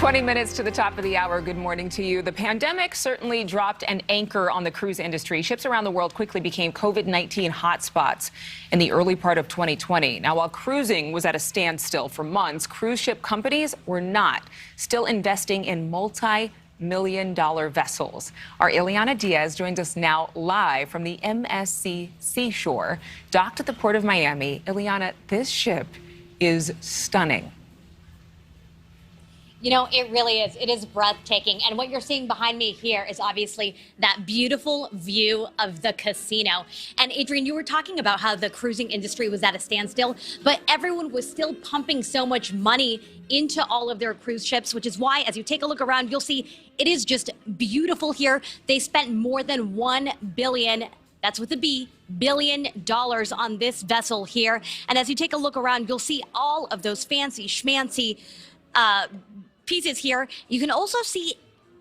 20 minutes to the top of the hour. Good morning to you. The pandemic certainly dropped an anchor on the cruise industry. Ships around the world quickly became COVID-19 hotspots in the early part of 2020. Now, while cruising was at a standstill for months, cruise ship companies were not, still investing in multi-million-dollar vessels. Our Ileana Diaz joins us now live from the MSC Seashore, docked at the Port of Miami. Ileana, this ship is stunning. You know, it really is. It is breathtaking. And what you're seeing behind me here is obviously that beautiful view of the casino. And Adrienne, you were talking about how the cruising industry was at a standstill, but everyone was still pumping so much money into all of their cruise ships, which is why, as you take a look around, you'll see it is just beautiful here. They spent more than $1 billion, that's with a B, $billion on this vessel here. And as you take a look around, you'll see all of those fancy schmancy pieces here. You can also see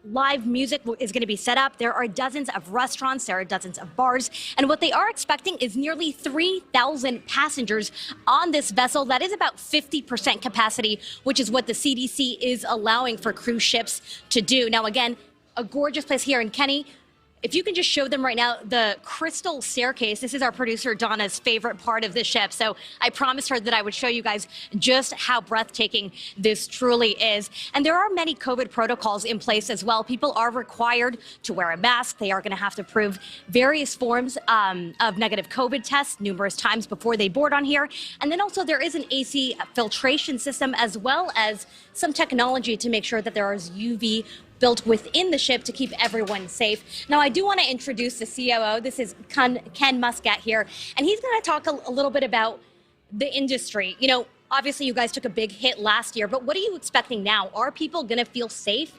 live music is going to be set up. There are dozens of restaurants, there are dozens of bars, and what they are expecting is nearly 3,000 passengers on this vessel. That is about 50% capacity, which is what the CDC is allowing for cruise ships to do. Now, again, a gorgeous place here. And Kenny, if you can just show them right now the crystal staircase. This is our producer Donna's favorite part of the ship. So I promised her that I would show you guys just how breathtaking this truly is. And there are many COVID protocols in place as well. People are required to wear a mask. They are going to have to prove various forms of negative COVID tests numerous times before they board on here. And then also there is an AC filtration system as well as some technology to make sure that there is UV built within the ship to keep everyone safe. Now, I do want to introduce the COO. This is Ken Muscat here, and he's going to talk a little bit about the industry. You know, obviously you guys took a big hit last year, but what are you expecting now? Are people going to feel safe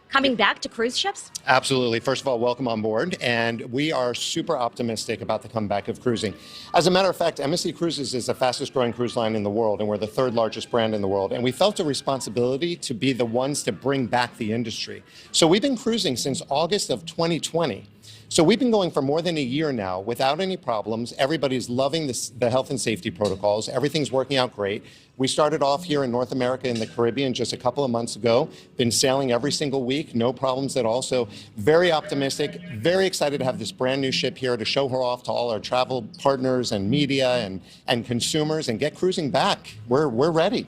coming back to cruise ships? Absolutely. First of all, welcome on board. And we are super optimistic about the comeback of cruising. As a matter of fact, MSC Cruises is the fastest growing cruise line in the world, and we're the third largest brand in the world. And we felt a responsibility to be the ones to bring back the industry. So we've been cruising since August of 2020. So we've been going for more than a year now without any problems. Everybody's loving the health and safety protocols. Everything's working out great. We started off here in North America and the Caribbean just a couple of months ago. Been sailing every single week, no problems at all. So very optimistic, very excited to have this brand new ship here to show her off to all our travel partners and media and consumers and get cruising back. We're ready.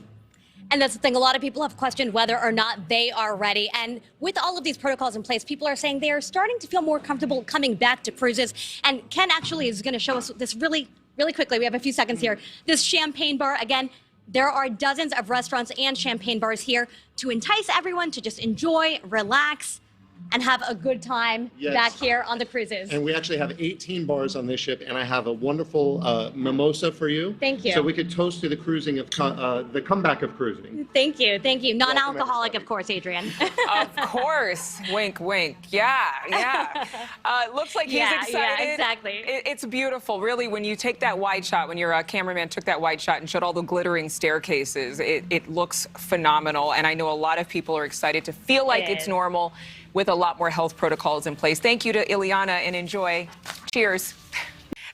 And that's the thing, a lot of people have questioned whether or not they are ready. And with all of these protocols in place, people are saying they are starting to feel more comfortable coming back to cruises. And Ken actually is going to show us this really quickly. We have a few seconds here. This champagne bar, again, there are dozens of restaurants and champagne bars here to entice everyone to just enjoy, relax, and have a good time back here on the cruises. And we actually have 18 bars on this ship, and I have a wonderful mimosa for you. Thank you. So we could toast to the cruising of the comeback of cruising. Thank you, thank you. Non-alcoholic, of course, Adrienne. Of course. Wink, wink. Yeah. Looks like he's excited. Yeah, exactly. It's beautiful, really, when you take that wide shot, when your cameraman took that wide shot and showed all the glittering staircases, it looks phenomenal. And I know a lot of people are excited to feel like it's normal with a lot more health protocols in place. Thank you to Ileana, and enjoy. Cheers.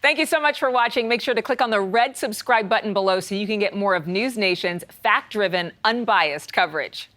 Thank you so much for watching. Make sure to click on the red subscribe button below so you can get more of NewsNation's fact-driven, unbiased coverage.